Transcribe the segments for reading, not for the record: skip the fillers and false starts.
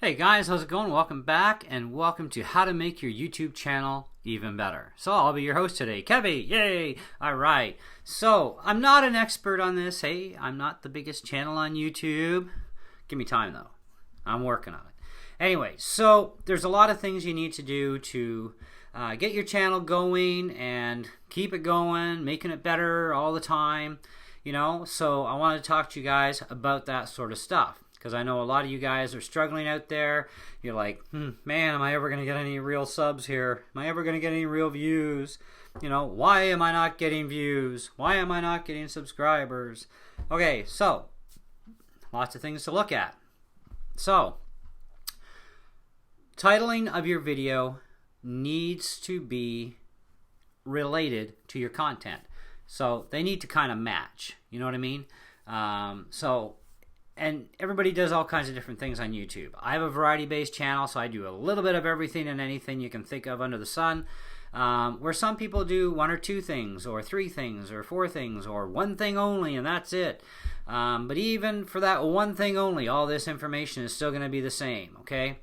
Hey guys, how's it going? Welcome back and welcome to how to make your YouTube channel even better. So I'll be your host today, Kevy. Yay! Alright, so I'm not an expert on this. Hey, I'm not the biggest channel on YouTube. Give me time though. I'm working on it. Anyway, so there's a lot of things you need to do to get your channel going and keep it going, making it better all the time. You know, so I wanted to talk to you guys about that sort of stuff. Because I know a lot of you guys are struggling out there. You're like, man, am I ever going to get any real subs here? Am I ever going to get any real views? You know, why am I not getting views? Why am I not getting subscribers? Okay, so, lots of things to look at. So, titling of your video needs to be related to your content. So, they need to kind of match. You know what I mean? And everybody does all kinds of different things on YouTube. I have a variety-based channel, so I do a little bit of everything and anything you can think of under the sun. Where some people do one or two things, or three things, or four things, or one thing only, and that's it. But even for that one thing only, all this information is still going to be the same, okay?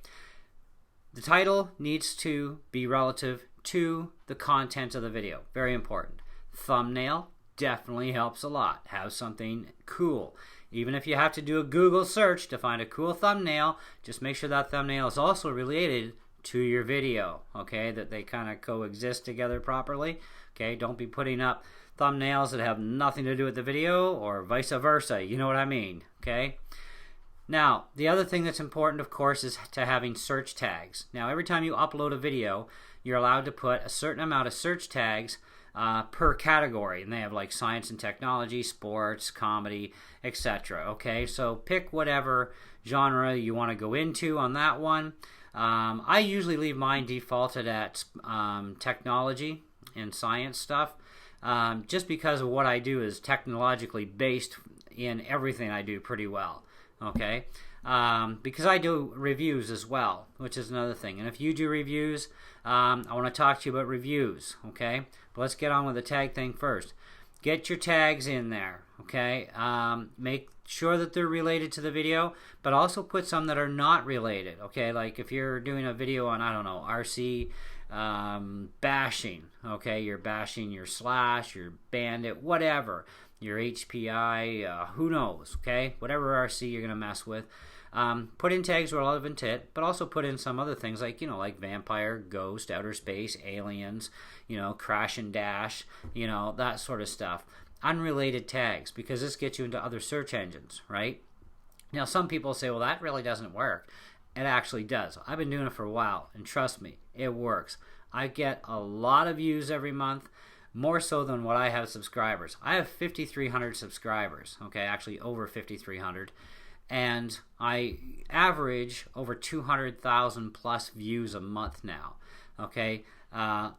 The title needs to be relative to the content of the video. Very important. Thumbnail definitely helps a lot. Have something cool. Even if you have to do a Google search to find a cool thumbnail, just make sure that thumbnail is also related to your video, okay? That they kind of coexist together properly, okay? Don't be putting up thumbnails that have nothing to do with the video or vice versa, you know what I mean, okay? Now, the other thing that's important, of course, is to having search tags. Now, every time you upload a video, you're allowed to put a certain amount of search tags per category, and they have like science and technology, sports, comedy, etc. Okay, so pick whatever genre you want to go into on that one. I usually leave mine defaulted at technology and science stuff, just because of what I do is technologically based in everything I do pretty well. Okay, because I do reviews as well, which is another thing. And if you do reviews, I want to talk to you about reviews, okay? But let's get on with the tag thing first. Get your tags in there, okay? Make sure that they're related to the video, but also put some that are not related, okay? Like if you're doing a video on, I don't know, RC bashing, okay? You're bashing your Slash, your Bandit, whatever. Your HPI, who knows, okay? Whatever RC you're going to mess with. Put in tags relevant to it, but also put in some other things like, you know, like vampire, ghost, outer space, aliens, you know, crash and dash, you know, that sort of stuff. Unrelated tags, because this gets you into other search engines, right? Now, some people say, well, that really doesn't work. It actually does. I've been doing it for a while, and trust me, it works. I get a lot of views every month. More so than what I have subscribers. I have 5,300 subscribers, okay, actually over 5,300, and I average over 200,000 plus views a month now, okay.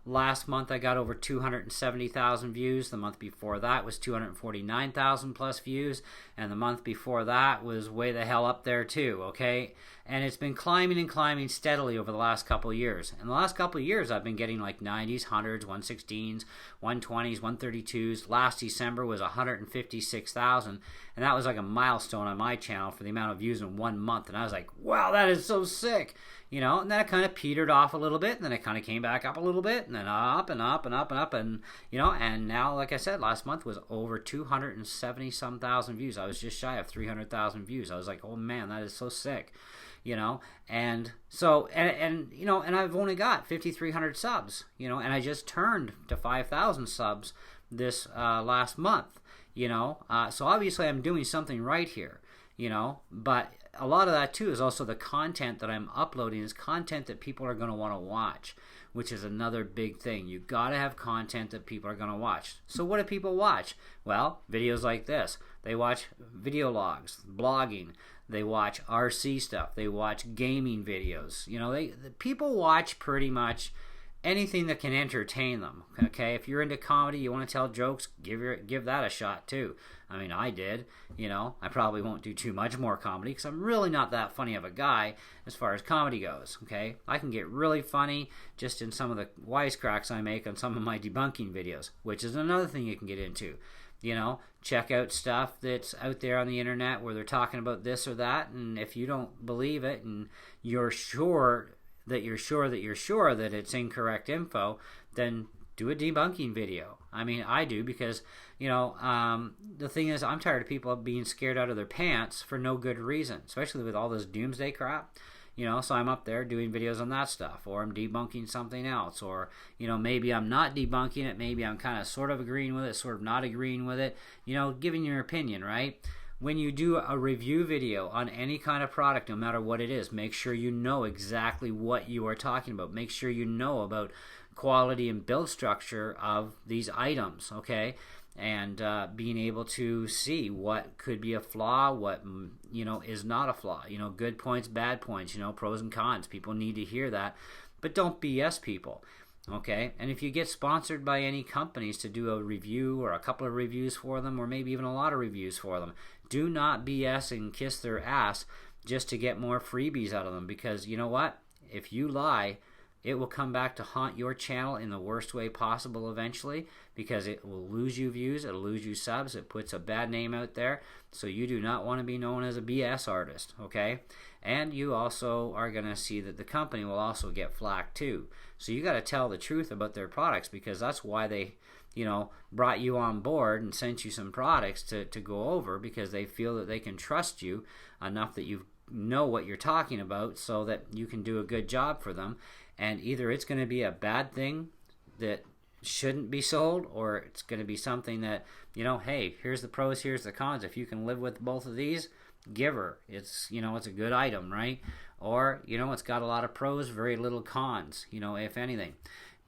Last month I got over 270,000 views. The month before that was 249,000 plus views, and the month before that was way the hell up there too, okay? And it's been climbing and climbing steadily over the last couple of years. In the last couple of years I've been getting like 90s, 100s, 116s, 120s, 132s. Last December was 156,000, and that was like a milestone on my channel for the amount of views in 1 month, and I was like, wow, that is so sick. You know, and then it kind of petered off a little bit, and then it kind of came back up a little bit, and then up and up and up and up, and, you know, and now, like I said, last month was over 270-some thousand views. I was just shy of 300,000 views. I was like, oh man, that is so sick, you know, and so, and you know, and I've only got 5,300 subs, you know, and I just turned to 5,000 subs this last month, you know, so obviously I'm doing something right here, you know, but a lot of that too is also the content that I'm uploading is content that people are going to want to watch, which is another big thing. You got to have content that people are going to watch. So what do people watch? Well, videos like this. They watch video logs, blogging. They watch RC stuff. They watch gaming videos. You know, people watch pretty much anything that can entertain them. Okay, if you're into comedy, you want to tell jokes, give that a shot too. I mean, I did. You know, I probably won't do too much more comedy because I'm really not that funny of a guy as far as comedy goes. Okay, I can get really funny just in some of the wisecracks I make on some of my debunking videos, which is another thing you can get into. check out stuff that's out there on the internet where they're talking about this or that, and if you don't believe it and you're sure that it's incorrect info, then do a debunking video. I mean, I do, because the thing is, I'm tired of people being scared out of their pants for no good reason, especially with all this doomsday crap. So I'm up there doing videos on that stuff, or I'm debunking something else, or maybe I'm not debunking it, maybe I'm kind of sort of agreeing with it, sort of not agreeing with it, giving your opinion, right? When you do a review video on any kind of product, no matter what it is, make sure you know exactly what you are talking about. Make sure you know about quality and build structure of these items, okay? And being able to see what could be a flaw, what is not a flaw. Good points, bad points. Pros and cons. People need to hear that, but don't BS people. Okay, and if you get sponsored by any companies to do a review or a couple of reviews for them, or maybe even a lot of reviews for them, do not BS and kiss their ass just to get more freebies out of them, because you know what? If you lie, it will come back to haunt your channel in the worst way possible eventually, because it will lose you views, it'll lose you subs, it puts a bad name out there, so you do not want to be known as a BS artist, okay? And you also are going to see that the company will also get flack too. So you got to tell the truth about their products, because that's why they brought you on board and sent you some products to go over, because they feel that they can trust you enough that you know what you're talking about, so that you can do a good job for them. And either it's going to be a bad thing that shouldn't be sold, or it's going to be something that, hey, here's the pros, here's the cons. If you can live with both of these, give her. It's, it's a good item, right? Or, it's got a lot of pros, very little cons, if anything.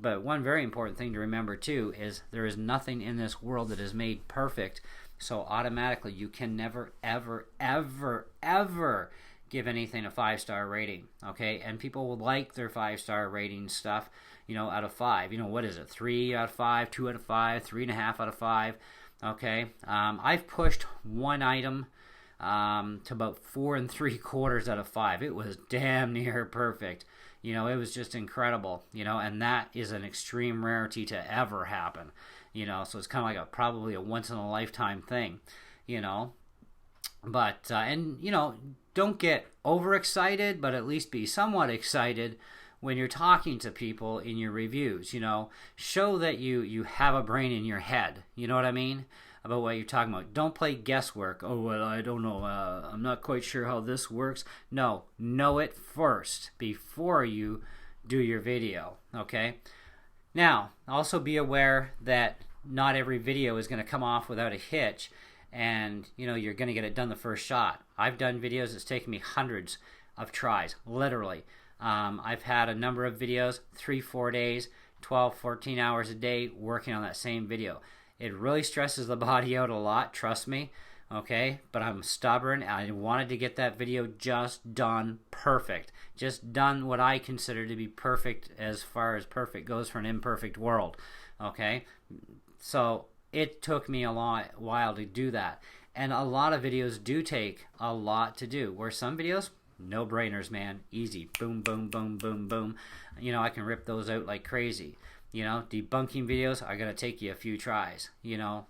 But one very important thing to remember too is there is nothing in this world that is made perfect. So automatically you can never, ever, ever, ever give anything a 5-star rating, okay? And people will like their 5-star rating stuff, out of 5. What is it? 3 out of 5, 2 out of 5, 3.5 out of 5, okay? I've pushed one item to about 4 3/4 out of 5. It was damn near perfect. It was just incredible, and that is an extreme rarity to ever happen, so it's kind of like probably a once-in-a-lifetime thing, But, don't get overexcited, but at least be somewhat excited when you're talking to people in your reviews, Show that you have a brain in your head, you know what I mean? About what you're talking about. Don't play guesswork. Oh, well, I don't know. I'm not quite sure how this works. No, know it first before you do your video, okay? Now, also be aware that not every video is going to come off without a hitch, and you're going to get it done the first shot. I've done videos that's taken me hundreds of tries, literally. I've had a number of videos, 3-4 days, 12, 14 hours a day working on that same video. It really stresses the body out a lot, trust me, okay? But I'm stubborn. I wanted to get that video just done perfect. Just done what I consider to be perfect, as far as perfect goes for an imperfect world, okay? So it took me a while to do that. And a lot of videos do take a lot to do, where some videos, no brainers, man, easy, boom, boom, boom, boom, boom. I can rip those out like crazy. Debunking videos are going to take you a few tries.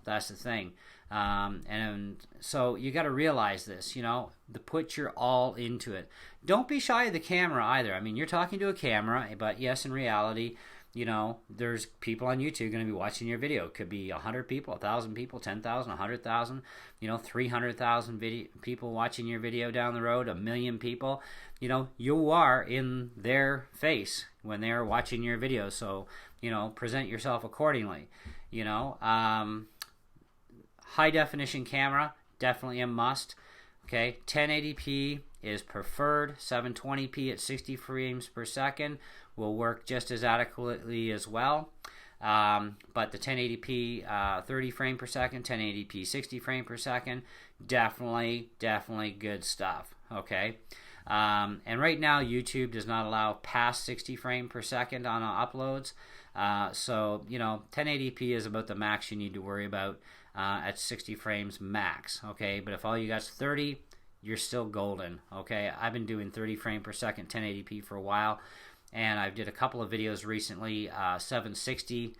That's the thing. And so you got to realize this, put your all into it. Don't be shy of the camera either. I mean, you're talking to a camera, but yes, in reality, there's people on YouTube going to be watching your video. It could be 100 people, 1,000 people, 10,000, 100,000, 300,000 people watching your video down the road, 1 million people. You are in their face when they are watching your video. So, present yourself accordingly. High definition camera, definitely a must. Okay, 1080p is preferred. 720p at 60 frames per second will work just as adequately as well. But the 1080p 30 frame per second, 1080p 60 frame per second, definitely good stuff. Okay. And right now YouTube does not allow past 60 frame per second on uploads. So 1080p is about the max you need to worry about at 60 frames max. Okay, but if all you got's 30, you're still golden. Okay, I've been doing 30 frame per second 1080p for a while, and I did a couple of videos recently, 760p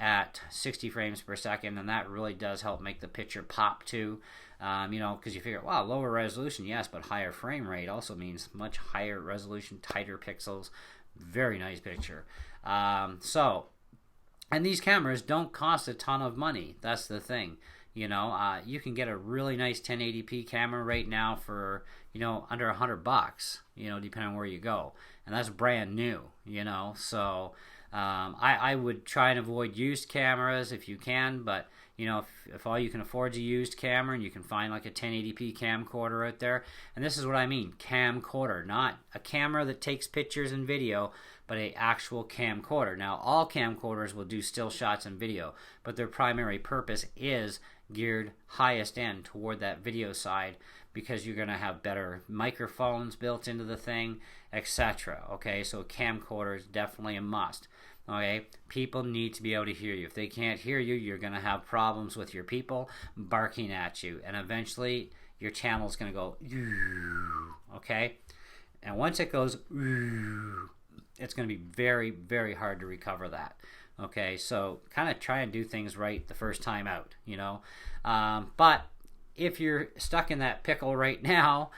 at 60 frames per second, and that really does help make the picture pop too. You know, because you figure, wow, lower resolution, yes, but higher frame rate also means much higher resolution, tighter pixels. Very nice picture. So, and these cameras don't cost a ton of money. That's the thing. You know, you can get a really nice 1080p camera right now for, you know, under $100, you know, depending on where you go. And that's brand new, you know. So I would try and avoid used cameras if you can, but you know, if all you can afford is a used camera and you can find like a 1080p camcorder out there, and this is what I mean, camcorder, not a camera that takes pictures and video, but a actual camcorder. Now, all camcorders will do still shots and video, but their primary purpose is geared highest end toward that video side, because you're going to have better microphones built into the thing, etc. Okay, so a camcorder is definitely a must. Okay, people need to be able to hear you. If they can't hear you, you're going to have problems with your people barking at you, and eventually your channel is going to go, okay? And once it goes, it's going to be very, very hard to recover that. Okay, so kind of try and do things right the first time out, you know? But if you're stuck in that pickle right now,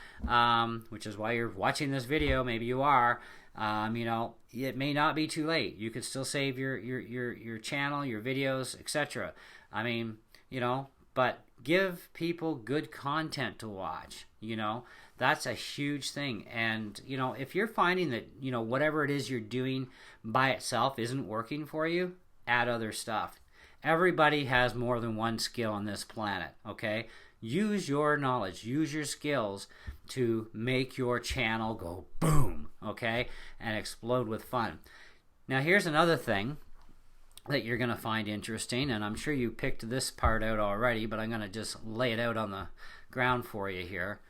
which is why you're watching this video, maybe you are, you know, it may not be too late. You could still save your channel, your videos, etc. I mean, you know, but give people good content to watch, you know. That's a huge thing. And, you know, if you're finding that, you know, whatever it is you're doing by itself isn't working for you, add other stuff. Everybody has more than one skill on this planet, okay? Use your knowledge, use your skills to make your channel go boom, okay, and explode with fun. Now, here's another thing that you're going to find interesting, and I'm sure you picked this part out already, but I'm going to just lay it out on the ground for you here.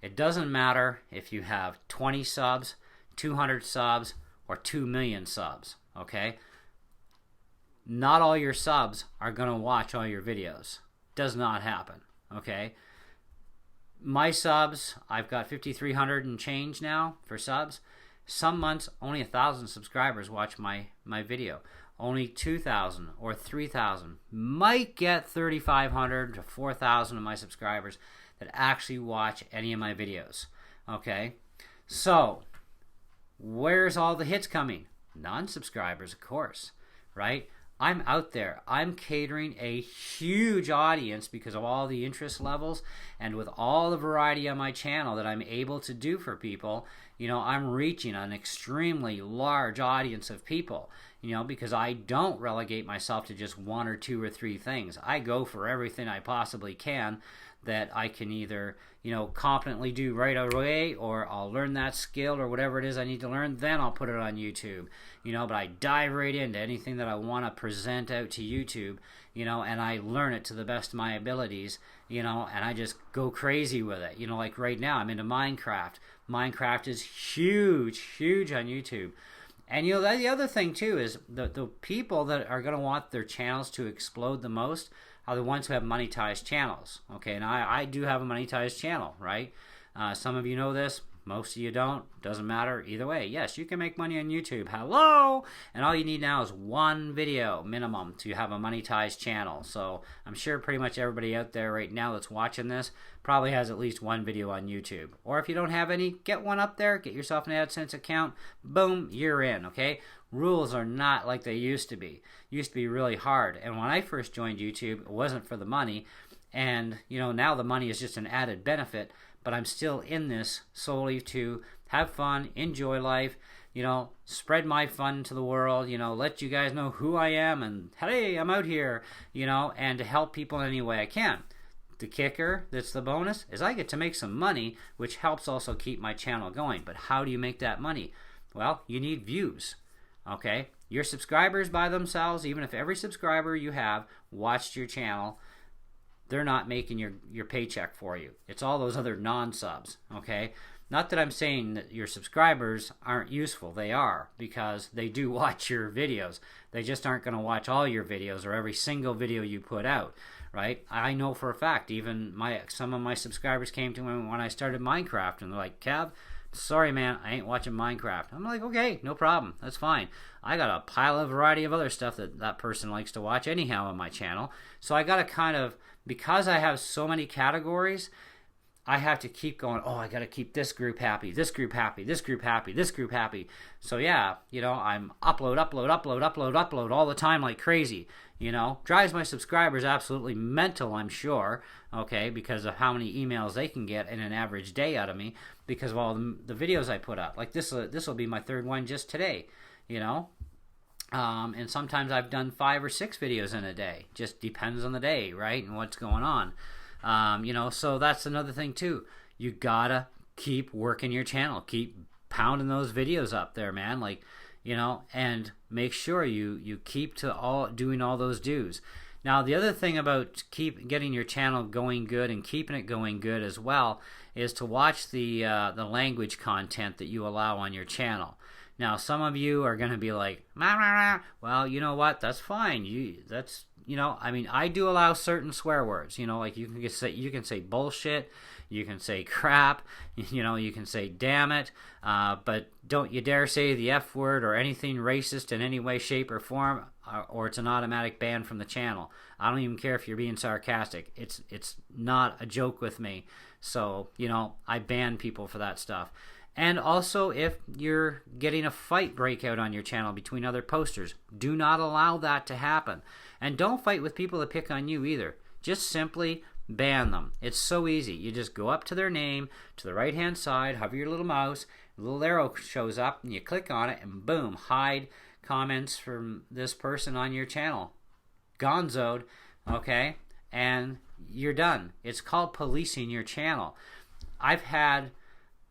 It doesn't matter if you have 20 subs, 200 subs, or 2 million subs, okay? Not all your subs are going to watch all your videos. Does not happen. Okay, my subs, I've got 5,300 and change now for subs. Some months only 1,000 subscribers watch my video. Only 2,000 or 3,000 might get 3,500 to 4,000 of my subscribers that actually watch any of my videos. Okay, so where's all the hits coming? Non-subscribers, of course, right? I'm out there. I'm catering a huge audience because of all the interest levels, and with all the variety on my channel that I'm able to do for people, you know, I'm reaching an extremely large audience of people, you know, because I don't relegate myself to just one or two or three things. I go for everything I possibly can that I can either, you know, competently do right away, or I'll learn that skill or whatever it is I need to learn, then I'll put it on YouTube, you know. But I dive right into anything that I want to present out to YouTube, you know, and I learn it to the best of my abilities, you know, and I just go crazy with it. You know, like right now I'm into Minecraft. Minecraft is huge on YouTube. And, you know, the other thing too is the people that are going to want their channels to explode the most are the ones who have monetized channels. Okay, and I do have a monetized channel, right? Some of you know this, most of you don't. Doesn't matter either way. Yes, you can make money on YouTube. Hello! And all you need now is one video minimum to have a monetized channel. So I'm sure pretty much everybody out there right now that's watching this probably has at least one video on YouTube. Or if you don't have any, get one up there, get yourself an AdSense account, boom, you're in, okay? Rules are not like they used to be. Used to be really hard. And when I first joined YouTube, it wasn't for the money. And, you know, now the money is just an added benefit. But I'm still in this solely to have fun, enjoy life, you know, spread my fun to the world, you know, let you guys know who I am and, hey, I'm out here, you know, and to help people in any way I can. The kicker, that's the bonus, is I get to make some money, which helps also keep my channel going. But how do you make that money? Well, you need views, okay? Your subscribers by themselves, even if every subscriber you have watched your channel, they're not making your paycheck for you. It's all those other non-subs, okay? Not that I'm saying that your subscribers aren't useful. They are, because they do watch your videos. They just aren't going to watch all your videos or every single video you put out, right? I know for a fact, even some of my subscribers came to me when I started Minecraft, and they're like, Kev, sorry man, I ain't watching Minecraft. I'm like, okay, no problem, that's fine. I got a pile of variety of other stuff that person likes to watch anyhow on my channel. So I got to kind of, because I have so many categories, I have to keep going, oh, I got to keep this group happy, this group happy, this group happy, this group happy. So yeah, I'm upload all the time like crazy. Drives my subscribers absolutely mental, I'm sure, okay, because of how many emails they can get in an average day out of me because of all the videos I put up. Like this will be my third one just today, and sometimes I've done 5 or 6 videos in a day. Just depends on the day, right, and what's going on. So that's another thing too. You gotta keep working your channel, keep pounding those videos up there, man. Like, and make sure you keep to doing all those dues. Now, the other thing about keep getting your channel going good and keeping it going good as well is to watch the language content that you allow on your channel. Now, some of you are going to be like, "Mah, mah, mah." Well, you know what? That's fine. I do allow certain swear words. Like you can say bullshit, you can say crap, you can say damn it, but don't you dare say the F word or anything racist in any way, shape, or form, or it's an automatic ban from the channel. I don't even care if you're being sarcastic. It's not a joke with me. So, I ban people for that stuff. And also, if you're getting a fight breakout on your channel between other posters, do not allow that to happen. And don't fight with people that pick on you either. Just simply ban them. It's so easy. You just go up to their name, to the right-hand side, hover your little mouse, a little arrow shows up, and you click on it, and boom, hide comments from this person on your channel. Gonzoed, okay? And you're done. It's called policing your channel. I've had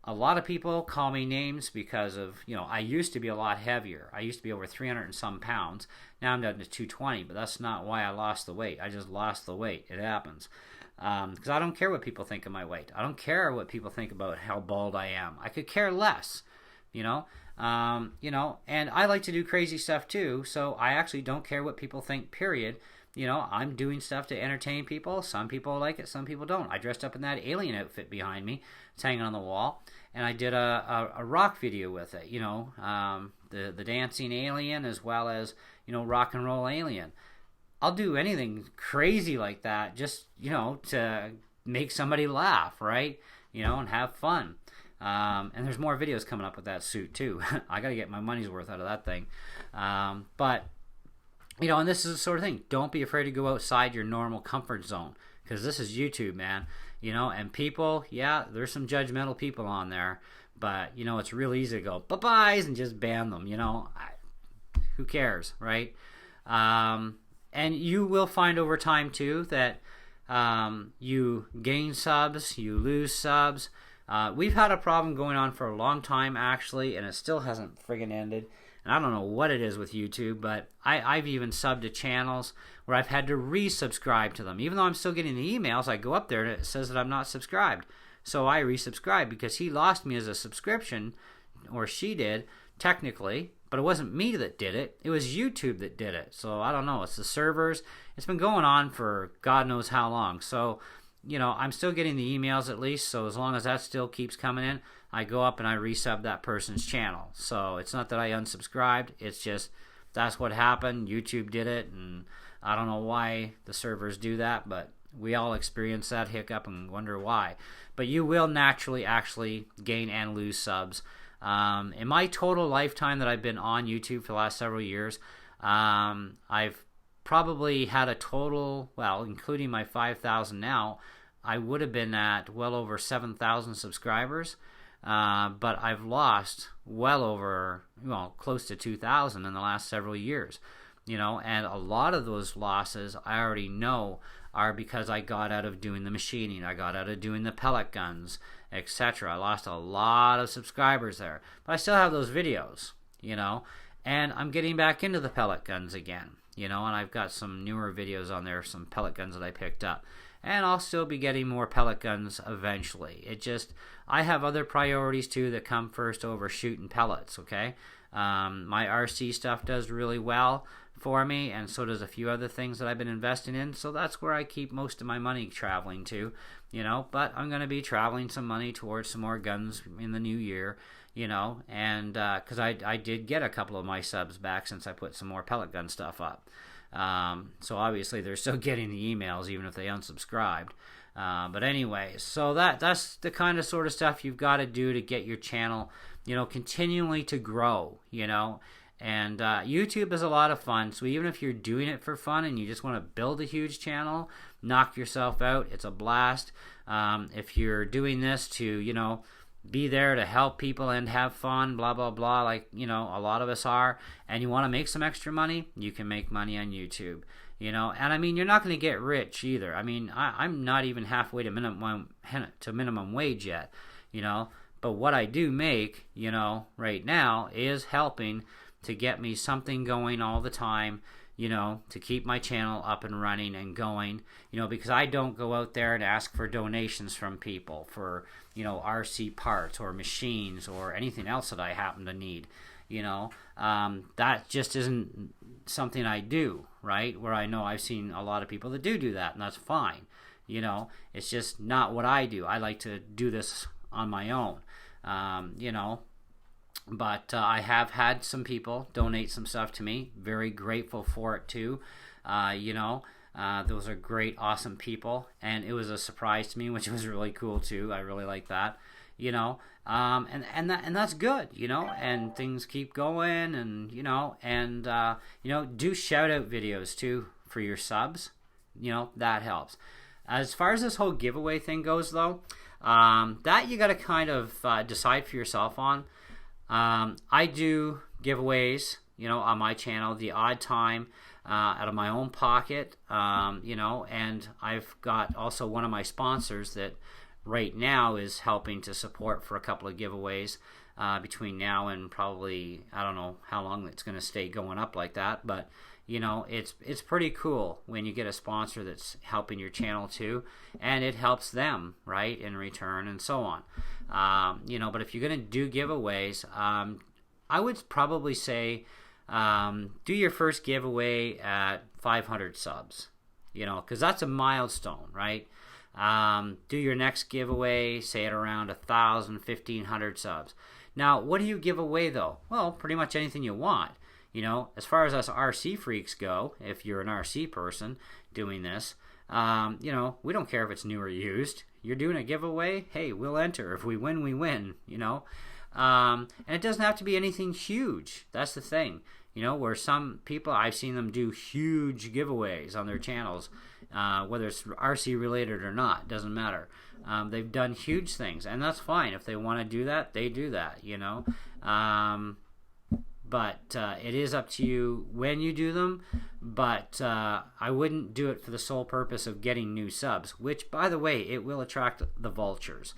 a lot of people call me names because of, I used to be a lot heavier. I used to be over 300 and some pounds. Now I'm down to 220, but that's not why I lost the weight. I just lost the weight. It happens. Because I don't care what people think of my weight. I don't care what people think about how bald I am. I could care less, and I like to do crazy stuff too, so I actually don't care what people think, period. I'm doing stuff to entertain people. Some people like it, some people don't. I dressed up in that alien outfit behind me. It's hanging on the wall. And I did a rock video with it, the dancing alien as well as, rock and roll alien. I'll do anything crazy like that just, to make somebody laugh, right? And have fun. And there's more videos coming up with that suit too. I got to get my money's worth out of that thing. But and this is the sort of thing. Don't be afraid to go outside your normal comfort zone because this is YouTube, man. And people, yeah, there's some judgmental people on there, but, it's real easy to go bye-byes and just ban them, who cares, right? And you will find over time, too, that you gain subs, you lose subs. We've had a problem going on for a long time, actually, and it still hasn't friggin' ended. And I don't know what it is with YouTube, but I've even subbed to channels where I've had to resubscribe to them. Even though I'm still getting the emails, I go up there and it says that I'm not subscribed. So I resubscribe because he lost me as a subscription, or she did, technically. But it wasn't me that did it. It was YouTube that did it. So I don't know. It's the servers. It's been going on for God knows how long. So, I'm still getting the emails at least. So as long as that still keeps coming in, I go up and I resub that person's channel. So it's not that I unsubscribed. It's just that's what happened. YouTube did it, and I don't know why the servers do that, but we all experience that hiccup and wonder why. But you will naturally actually gain and lose subs. In my total lifetime that I've been on YouTube for the last several years, I've probably had a total, well, including my 5,000 now, I would have been at well over 7,000 subscribers. But I've lost well over, close to 2,000 in the last several years, and a lot of those losses I already know are because I got out of doing the machining, I got out of doing the pellet guns, etc. I lost a lot of subscribers there, but I still have those videos, and I'm getting back into the pellet guns again, and I've got some newer videos on there, some pellet guns that I picked up. And I'll still be getting more pellet guns eventually. I have other priorities too that come first over shooting pellets, okay? My RC stuff does really well for me, and so does a few other things that I've been investing in. So that's where I keep most of my money traveling to, but I'm going to be traveling some money towards some more guns in the new year, and because I did get a couple of my subs back since I put some more pellet gun stuff up. So obviously they're still getting the emails even if they unsubscribed. But anyways, so that's the kind of sort of stuff you've got to do to get your channel, continually to grow, and YouTube is a lot of fun. So even if you're doing it for fun and you just want to build a huge channel, knock yourself out, it's a blast. If you're doing this to, be there to help people and have fun, blah, blah, blah, like, a lot of us are, and you want to make some extra money, you can make money on YouTube, and I mean, you're not going to get rich either. I mean, I'm not even halfway to minimum wage yet, but what I do make, right now is helping to get me something going all the time, to keep my channel up and running and going, because I don't go out there and ask for donations from people for, RC parts or machines or anything else that I happen to need, that just isn't something I do, right? Where I know I've seen a lot of people that do that, and that's fine, it's just not what I do. I like to do this on my own, but I have had some people donate some stuff to me. Very grateful for it too. Those are great, awesome people, and it was a surprise to me, which was really cool too. I really like that, and that's good, and things keep going, and do shout out videos too for your subs. That helps. As far as this whole giveaway thing goes, though, that you got to kind of decide for yourself on. I do giveaways, on my channel, the odd time, out of my own pocket, and I've got also one of my sponsors that right now is helping to support for a couple of giveaways, between now and probably, I don't know how long it's going to stay going up like that, but it's pretty cool when you get a sponsor that's helping your channel too, and it helps them, right, in return, and so on. But if you're going to do giveaways, I would probably say do your first giveaway at 500 subs, because that's a milestone, right? Do your next giveaway, say at around 1,000, 1,500 subs. Now, what do you give away though? Well, pretty much anything you want. As far as us RC freaks go, if you're an RC person doing this, we don't care if it's new or used. You're doing a giveaway, hey, we'll enter. If we win, we win, and it doesn't have to be anything huge. That's the thing, where some people, I've seen them do huge giveaways on their channels, whether it's RC related or not, doesn't matter. They've done huge things, and that's fine. If they want to do that, they do that, but it is up to you when you do them. But I wouldn't do it for the sole purpose of getting new subs, which, by the way, it will attract the vultures.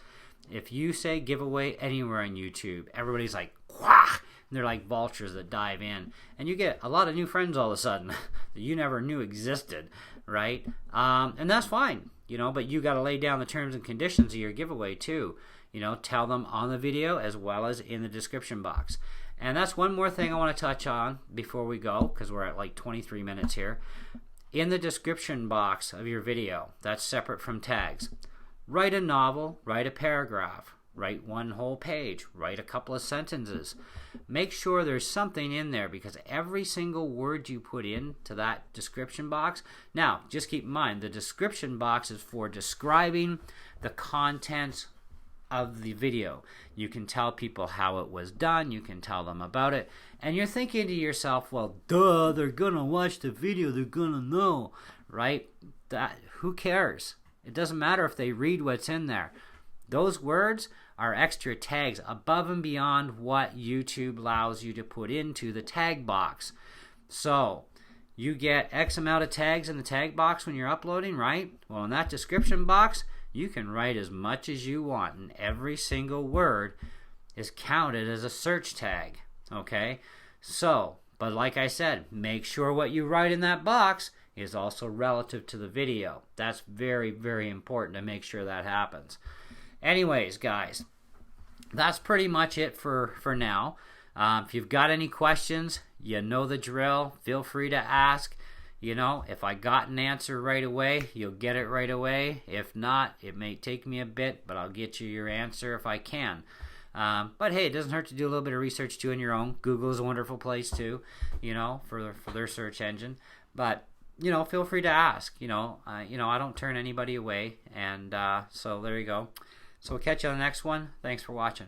If you say giveaway anywhere on YouTube, everybody's like, quack, and they're like vultures that dive in, and you get a lot of new friends all of a sudden that you never knew existed, right? And that's fine, but you got to lay down the terms and conditions of your giveaway too. Tell them on the video as well as in the description box. And that's one more thing I want to touch on before we go, because we're at like 23 minutes here. In the description box of your video, that's separate from tags, write a novel, write a paragraph, write one whole page, write a couple of sentences. Make sure there's something in there, because every single word you put into that description box, now just keep in mind the description box is for describing the contents of the video. You can tell people how it was done, you can tell them about it, and you're thinking to yourself, well, duh, they're gonna watch the video, they're gonna know, right? Who cares? It doesn't matter if they read what's in there. Those words are extra tags above and beyond what YouTube allows you to put into the tag box. So you get X amount of tags in the tag box when you're uploading, right? Well, in that description box, you can write as much as you want, and every single word is counted as a search tag, okay? So, but like I said, make sure what you write in that box is also relative to the video. That's very, very important to make sure that happens. Anyways, guys, that's pretty much it for now. If you've got any questions, you know the drill. Feel free to ask. You know, if I got an answer right away, you'll get it right away. If not, it may take me a bit, but I'll get you your answer if I can. But hey, it doesn't hurt to do a little bit of research too on your own. Google is a wonderful place too, you know, for their search engine. But you know, feel free to ask. You know, I don't turn anybody away, and so there you go. So we'll catch you on the next one. Thanks for watching.